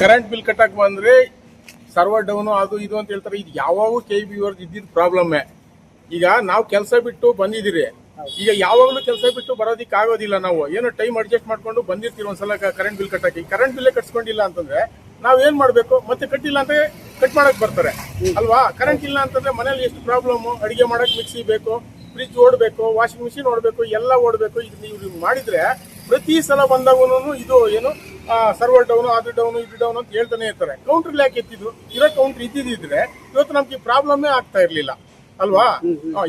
Current bill ಕಟ್ಟಕ್ ಬಂದ್ರೆ server down ಅದು ಇದು ಅಂತ ಹೇಳ್ತಾರೆ. ಇದು ಯಾವಾಗೂ KEB ಅವ್ರಿಗೆ ಇದ್ದಿದ್ದ ಪ್ರಾಬ್ಲಮ್ಮೇ. ಈಗ ನಾವು ಕೆಲಸ ಬಿಟ್ಟು ಬಂದಿದ್ದೀರಿ, ಈಗ ಯಾವಾಗಲೂ ಕೆಲಸ ಬಿಟ್ಟು ಬರೋದಿಕ್ಕೆ ಆಗೋದಿಲ್ಲ. ನಾವು ಏನೋ ಟೈಮ್ ಅಡ್ಜಸ್ಟ್ ಮಾಡ್ಕೊಂಡು ಬಂದಿರ್ತೀವಿ ಒಂದ್ಸಲ ಕರೆಂಟ್ ಬಿಲ್ ಕಟ್ಟಕ್ಕೆ. ಕರೆಂಟ್ ಬಿಲ್ಲೇ ಕಟ್ಸ್ಕೊಂಡಿಲ್ಲ ಅಂತಂದ್ರೆ ನಾವ್ ಏನ್ ಮಾಡ್ಬೇಕು? ಮತ್ತೆ ಕಟ್ಟಿಲ್ಲ ಅಂದ್ರೆ ಕಟ್ ಮಾಡಕ್ ಬರ್ತಾರೆ ಅಲ್ವಾ? ಕರೆಂಟ್ ಇಲ್ಲ ಅಂತಂದ್ರೆ ಮನೇಲಿ ಎಷ್ಟು ಪ್ರಾಬ್ಲಮ್. ಅಡಿಗೆ ಮಾಡಕ್ ಮಿಕ್ಸಿ ಬೇಕು, ಫ್ರಿಜ್ ಓಡಬೇಕು, ವಾಷಿಂಗ್ ಮಿಷಿನ್ ಓಡಬೇಕು, ಎಲ್ಲ ಓಡಬೇಕು. ಇದು ನೀವು ಮಾಡಿದ್ರೆ ಪ್ರತಿ ಸಲ ಬಂದಾಗೂ ಇದು ಏನು ಸರ್ವರ್ ಡೌನ್, ಅದು ಡೌನ್, ಇದು ಡೌನ್ ಅಂತ ಹೇಳ್ತಾನೆ ಇರ್ತಾರೆ. ಕೌಂಟರ್ ಯಾಕೆ ಎತ್ತಿದ್ರು? ಇರೋ ಕೌಂಟರ್ ಇದ್ದಿದ್ರೆ ಇವತ್ತು ನಮ್ಗೆ ಪ್ರಾಬ್ಲಮ್ಮೇ ಆಗ್ತಾ ಇರ್ಲಿಲ್ಲ ಅಲ್ವಾ?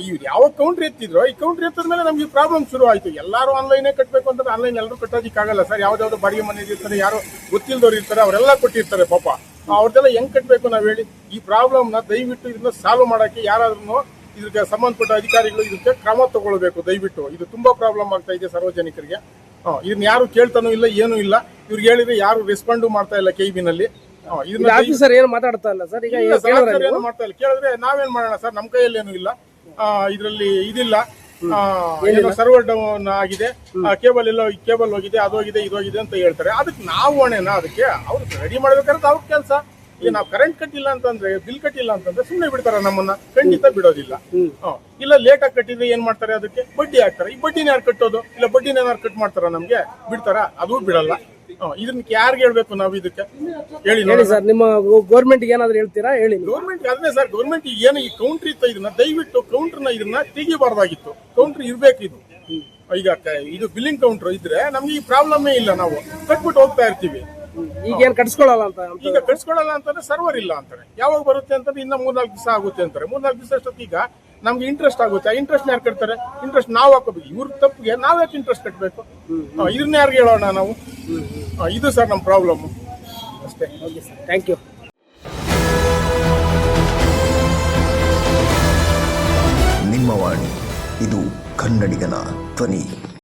ಇವ್ರು ಯಾವ ಕೌಂಟರ್ ಎತ್ತಿದ್ರು, ಈ ಕೌಂಟರ್ ಎತ್ತದ್ಮೇಲೆ ನಮ್ಗೆ ಪ್ರಾಬ್ಲಮ್ ಶುರು ಆಯ್ತು. ಎಲ್ಲರೂ ಆನ್ಲೈನೇ ಕಟ್ಟಬೇಕು ಅಂತಂದ್ರೆ ಆನ್ಲೈನ್ ಎಲ್ಲರೂ ಕಟ್ಟೋದಿಕ್ಕಾಗಲ್ಲ ಸರ್. ಯಾವ್ದಾವ್ದು ಬಾಡಿಗೆ ಮನೆ ಇರ್ತಾರೆ, ಯಾರು ಗೊತ್ತಿಲ್ದವ್ರು ಇರ್ತಾರೆ, ಅವರೆಲ್ಲ ಕೊಟ್ಟಿರ್ತಾರೆ ಪಾಪ. ಅವ್ರದ್ದೆಲ್ಲ ಹೆಂಗ್ ಕಟ್ಟಬೇಕು ನಾವ್ ಹೇಳಿ? ಈ ಪ್ರಾಬ್ಲಮ್ ನ ದಯವಿಟ್ಟು ಇದನ್ನ ಸಾಲ್ವ್ ಮಾಡಕ್ಕೆ ಯಾರಾದ್ರೂ ಇದಕ್ಕೆ ಸಂಬಂಧಪಟ್ಟ ಅಧಿಕಾರಿಗಳು ಇದಕ್ಕೆ ಕ್ರಮ ತಗೊಳ್ಬೇಕು ದಯವಿಟ್ಟು. ಇದು ತುಂಬಾ ಪ್ರಾಬ್ಲಮ್ ಆಗ್ತಾ ಇದೆ ಸಾರ್ವಜನಿಕರಿಗೆ. ಇದನ್ನ ಯಾರು ಕೇಳ್ತಾನೂ ಇಲ್ಲ, ಏನೂ ಇಲ್ಲ. ಇವ್ರಿಗೆ ಹೇಳಿದ್ರೆ ಯಾರು ರೆಸ್ಪಾಂಡು ಮಾಡ್ತಾ ಇಲ್ಲ KEB ನಲ್ಲಿ. ಆಫೀಸರ್ ಏನು ಮಾತಾಡ್ತಾ ಇಲ್ಲ ಸರ್. ಈಗ ಏನು ಮಾಡ್ತಾ ಇಲ್ಲ. ಕೇಳಿದ್ರೆ ನಾವೇನ್ ಮಾಡೋಣ ಸರ್, ನಮ್ ಕೈಯಲ್ಲಿ ಏನು ಇಲ್ಲ, ಇದ್ರಲ್ಲಿ ಇದಿಲ್ಲ, ಸರ್ವರ್ ಡೌನ್ ಆಗಿದೆ, ಕೇಬಲ್ ಎಲ್ಲ ಕೇಬಲ್ ಹೋಗಿದೆ, ಅದೋಗಿದೆ, ಇದೋಗಿದೆ ಅಂತ ಹೇಳ್ತಾರೆ. ಅದಕ್ಕೆ ನಾವು ಹೊಣೆನಾ? ಅದಕ್ಕೆ ಅವ್ರು ರೆಡಿ ಮಾಡ್ಬೇಕಾದ್ರೆ ಅವ್ರ ಕೆಲಸ. ಈಗ ನಾವು ಕರೆಂಟ್ ಕಟ್ಟಿಲ್ಲ ಅಂತಂದ್ರೆ, ಬಿಲ್ ಕಟ್ಟಿಲ್ಲ ಅಂತಂದ್ರೆ ಸುಮ್ಮನೆ ಬಿಡ್ತಾರ ನಮ್ಮನ್ನ? ಖಂಡಿತ ಬಿಡೋದಿಲ್ಲ. ಇಲ್ಲ ಲೇಟ್ ಆಗಿ ಕಟ್ಟಿದ್ರೆ ಏನ್ ಮಾಡ್ತಾರೆ? ಅದಕ್ಕೆ ಬಡ್ಡಿ ಹಾಕ್ತಾರೆ. ಈ ಬಡ್ಡಿನ ಯಾರು ಕಟ್ಟೋದು? ಇಲ್ಲ ಬಡ್ಡಿನ ಯಾರು ಕಟ್ ಮಾಡ್ತಾರ ನಮ್ಗೆ? ಬಿಡ್ತಾರ? ಅದು ಬಿಡಲ್ಲ. ಇದನ್ನ ಯಾರಿಗೆ ಹೇಳ್ಬೇಕು ನಾವು? ಇದಕ್ಕೆ ಹೇಳಿ ಸರ್. ನಿಮ್ಮ ಗೌರ್ಮೆಂಟ್ ಏನಾದ್ರು ಹೇಳ್ತೀರಾ? ಹೇಳಿ. ಗೌರ್ಮೆಂಟ್ ಅದನ್ನೇ ಸರ್, ಗೌರ್ಮೆಂಟ್ ಏನು ಈ ಕೌಂಟರ್ ಇತ್ತು, ಇದನ್ನ ದಯವಿಟ್ಟು ಕೌಂಟರ್ನ ಇದನ್ನ ತೆಗಿಬಾರ್ದಾಗಿತ್ತು. ಕೌಂಟರ್ ಇರ್ಬೇಕು ಇದು. ಈಗ ಇದು ಬಿಲ್ಲಿಂಗ್ ಕೌಂಟರ್ ಇದ್ರೆ ನಮ್ಗೆ ಈ ಪ್ರಾಬ್ಲಮೇ ಇಲ್ಲ. ನಾವು ಕಟ್ಬಿಟ್ಟು ಹೋಗ್ತಾ ಇರ್ತೀವಿ. ಈಗ ಏನ್ ಕಟ್ಸ್ಕೊಳ್ಳಲ್ಲ ಅಂತ? ಈಗ ಕಟ್ಸ್ಕೊಳ್ಳಲ್ಲ ಅಂತಂದ್ರೆ ಸರ್ವರ್ ಇಲ್ಲ ಅಂತಾರೆ. ಯಾವಾಗ ಬರುತ್ತೆ ಅಂತಂದ್ರೆ ಇನ್ನ 3-4 ದಿವಸ ಆಗುತ್ತೆ ಅಂತಾರೆ. 3-4 ದಿವಸ ಅಷ್ಟೊತ್ತಿಗೆ ನಮ್ಗೆ ಇಂಟ್ರೆಸ್ಟ್ ಆಗುತ್ತೆ. ಆ ಇಂಟ್ರೆಸ್ಟ್ ಯಾರು ಕಟ್ತಾರೆ? ಇಂಟ್ರೆಸ್ಟ್ ನಾವು ಹಾಕೋಬೇಕು. ಇವ್ರ ತಪ್ಪಿಗೆ ನಾವ್ ಯಾಕೆ ಇಂಟ್ರೆಸ್ಟ್ ಕಟ್ಟಬೇಕು? ಇದನ್ನ ಯಾರಿಗೆ ಹೇಳೋಣ ನಾವು? ಇದು ಸರ್ ನಮ್ಮ ಪ್ರಾಬ್ಲಮ್ ಅಷ್ಟೇ. Okay sir, thank you. ನಿಮ್ಮ ವಾಣಿ, ಇದು ಕನ್ನಡಿಗನ ಧ್ವನಿ.